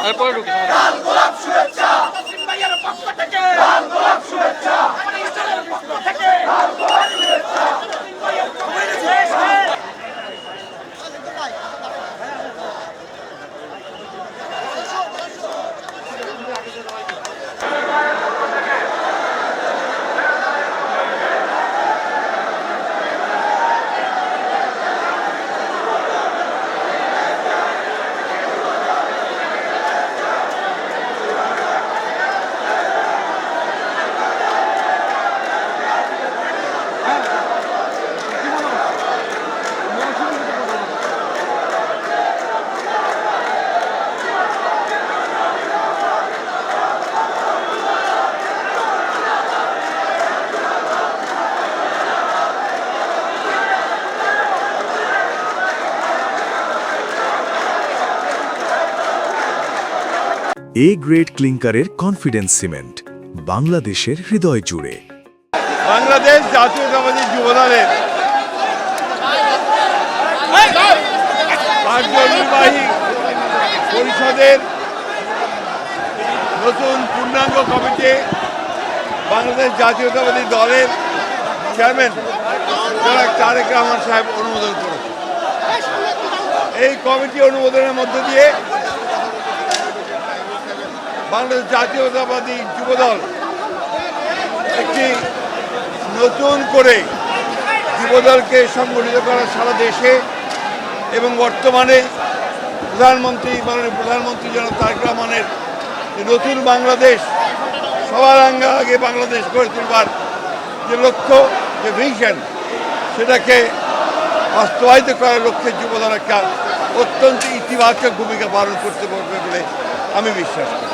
তারপরে ঢুকে A grade ক্লিংকারের confidence cement বাংলাদেশের হৃদয় জুড়ে। বাংলাদেশ জাতীয়তাবাদী যুবদলের কার্যনির্বাহী পরিষদের নতুন পূর্ণাঙ্গ কমিটি বাংলাদেশ জাতীয়তাবাদী দলের চেয়ারম্যান জনাব তারেক রহমান সাহেব অনুমোদন করেছে। এই কমিটি অনুমোদনের মধ্য দিয়ে বাংলাদেশ জাতীয়তাবাদী যুবদল একটি নতুন করে যুবদলকে সংগঠিত করা সারা দেশে এবং বর্তমানে মাননীয় প্রধানমন্ত্রী জনাব তারেক রহমানের নতুন বাংলাদেশ, সবার আগে বাংলাদেশ গড়ে তুলবার যে লক্ষ্য, যে ভিশন, সেটাকে বাস্তবায়িত করার লক্ষ্যে যুবদল একটা অত্যন্ত ইতিবাচক ভূমিকা পালন করতে পারবে বলে আমি বিশ্বাস করি।